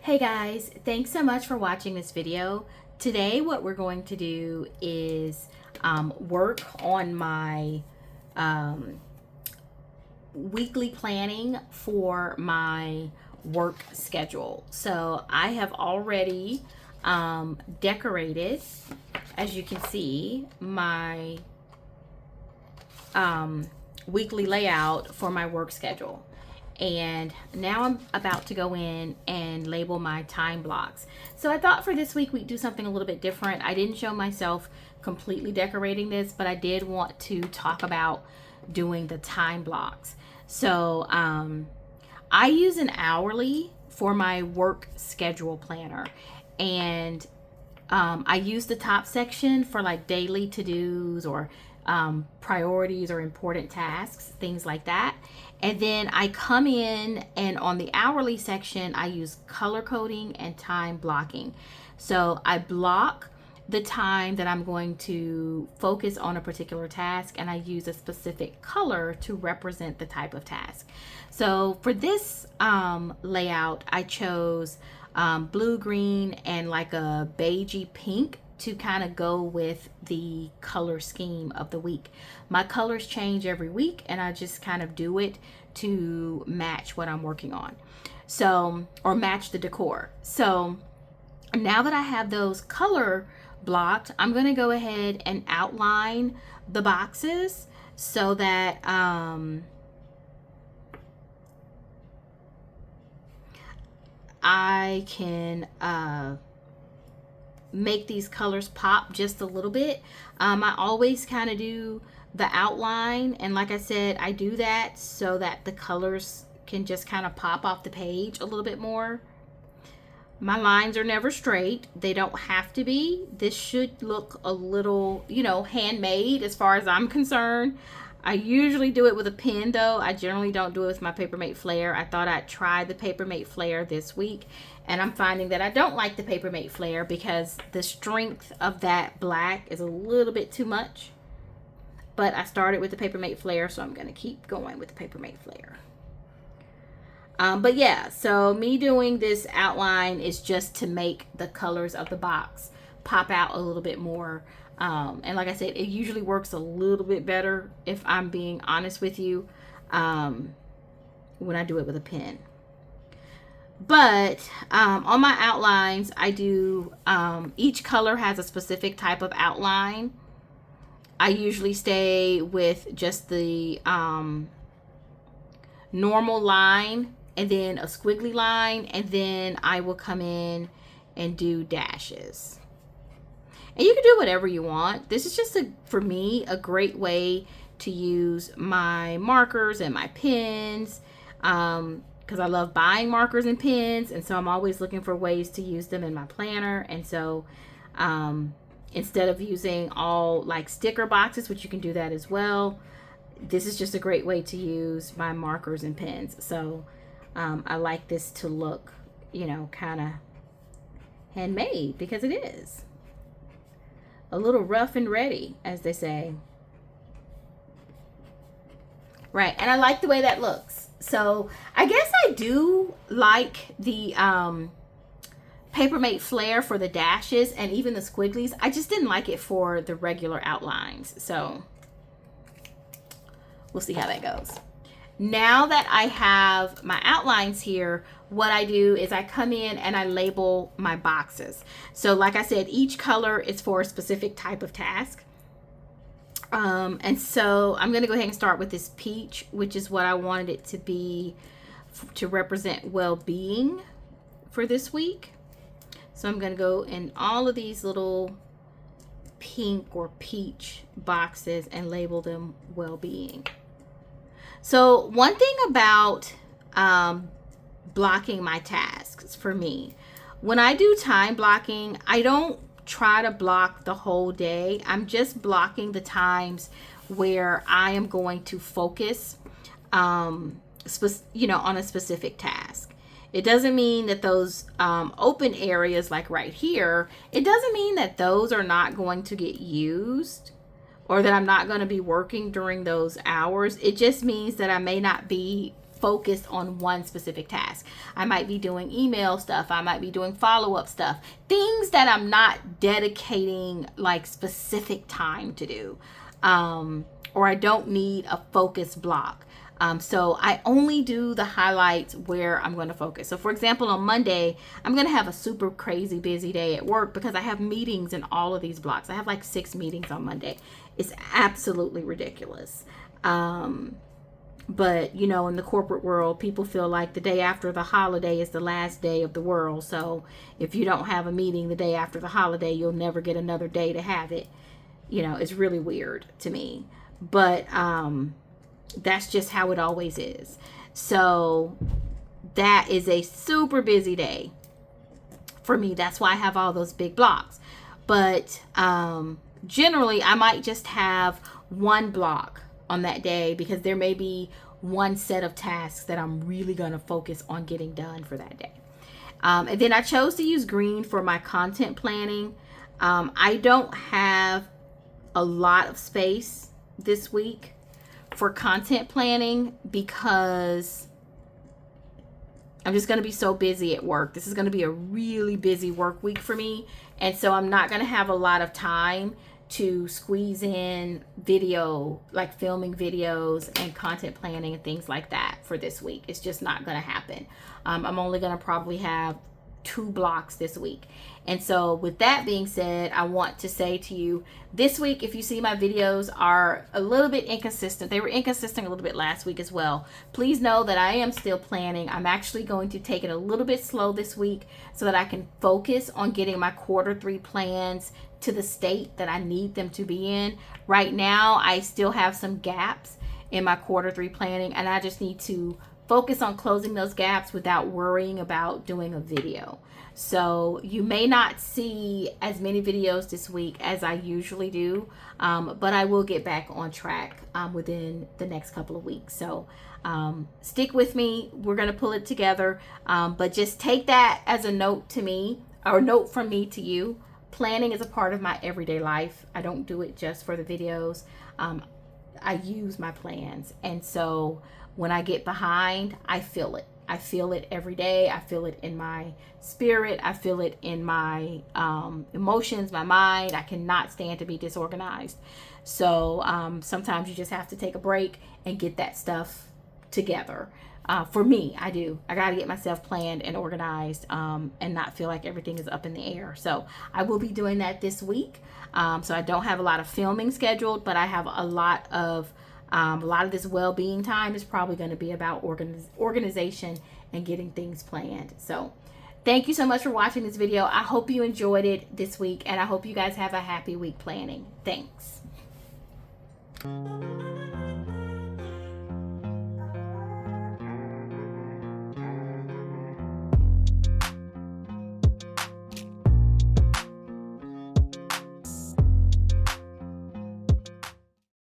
Hey guys, thanks so much for watching this video. Today what we're going to do is work on my weekly planning for my work schedule. So I have already decorated, as you can see, my weekly layout for my work schedule. And now I'm about to go in and label my time blocks. So I thought for this week we'd do something a little bit different. I didn't show myself completely decorating this, but I did want to talk about doing the time blocks. So I use an hourly for my work schedule planner, and I use the top section for like daily to-dos or priorities or important tasks, things like that. And then I come in, and on the hourly section, I use color coding and time blocking. So I block the time that I'm going to focus on a particular task, and I use a specific color to represent the type of task. So for this layout, I chose blue, green, and like a beigey pink to kind of go with the color scheme of the week. My colors change every week, and I just kind of do it to match what I'm working on. So, or match the decor. So now that I have those color blocked, I'm going to go ahead and outline the boxes so that I can make these colors pop just a little bit. I always kind of do the outline, and like I said, I do that so that the colors can just kind of pop off the page a little bit more. My lines are never straight. They don't have to be. This should look a little, handmade as far as I'm concerned. I usually do it with a pen though. I generally don't do it with my Papermate Flair. I thought I'd try the Papermate Flair this week, and I'm finding that I don't like the Papermate Flair because the strength of that black is a little bit too much. But I started with the Papermate Flair, so I'm going to keep going with the Papermate Flair. But yeah, so me doing this outline is just to make the colors of the box pop out a little bit more. And like I said, it usually works a little bit better, if I'm being honest with you, when I do it with a pen. But on my outlines, I do, each color has a specific type of outline. I usually stay with just the normal line, and then a squiggly line, and then I will come in and do dashes. And you can do whatever you want. This is just, for me, a great way to use my markers and my pens, because I love buying markers and pens, and so I'm always looking for ways to use them in my planner. And so instead of using all like sticker boxes, which you can do that as well, this is just a great way to use my markers and pens. So I like this to look, kind of handmade, because it is a little rough and ready, as they say. Right, and I like the way that looks. So I guess I do like the Papermate Flair for the dashes and even the squigglies. I just didn't like it for the regular outlines. So we'll see how that goes. Now that I have my outlines here, what I do is I come in and I label my boxes. So like I said, each color is for a specific type of task. And so I'm going to go ahead and start with this peach, which is what I wanted it to be, to represent well-being for this week. So I'm going to go in all of these little pink or peach boxes and label them well-being. So one thing about blocking my tasks for me, when I do time blocking, I don't try to block the whole day. I'm just blocking the times where I am going to focus, on a specific task. It doesn't mean that those open areas like right here, it doesn't mean that those are not going to get used or that I'm not going to be working during those hours. It just means that I may not be focused on one specific task. I might be doing email stuff. I might be doing follow-up stuff. Things that I'm not dedicating like specific time to do. Or I don't need a focus block. So I only do the highlights where I'm going to focus. So for example, on Monday, I'm going to have a super crazy busy day at work because I have meetings in all of these blocks. I have like 6 meetings on Monday. It's absolutely ridiculous. But you know, in the corporate world, people feel like the day after the holiday is the last day of the world. So if you don't have a meeting the day after the holiday, you'll never get another day to have it. You know, it's really weird to me. But that's just how it always is. So that is a super busy day for me. That's why I have all those big blocks. But generally, I might just have one block on that day because there may be one set of tasks that I'm really going to focus on getting done for that day. And then I chose to use green for my content planning. I don't have a lot of space this week for content planning because I'm just going to be so busy at work. This is going to be a really busy work week for me. And so I'm not going to have a lot of time to squeeze in video, like filming videos and content planning and things like that for this week. It's just not going to happen. I'm only going to probably have 2 blocks this week. And so with that being said, I want to say to you this week, if you see my videos are a little bit inconsistent, they were inconsistent a little bit last week as well. Please know that I am still planning. I'm actually going to take it a little bit slow this week so that I can focus on getting my Q3 plans to the state that I need them to be in. Right now, I still have some gaps in my Q3 planning, and I just need to focus on closing those gaps without worrying about doing a video. So you may not see as many videos this week as I usually do, but I will get back on track within the next couple of weeks. So stick with me. We're going to pull it together, but just take that as a note to me, or note from me to you. Planning is a part of my everyday life. I don't do it just for the videos. I use my plans. And so when I get behind, I feel it. I feel it every day. I feel it in my spirit. I feel it in my emotions, my mind. I cannot stand to be disorganized. So sometimes you just have to take a break and get that stuff together. For me, I do. I got to get myself planned and organized and not feel like everything is up in the air. So I will be doing that this week. So I don't have a lot of filming scheduled, but I have a lot of this well-being time is probably going to be about organization and getting things planned. So thank you so much for watching this video. I hope you enjoyed it this week, and I hope you guys have a happy week planning. Thanks.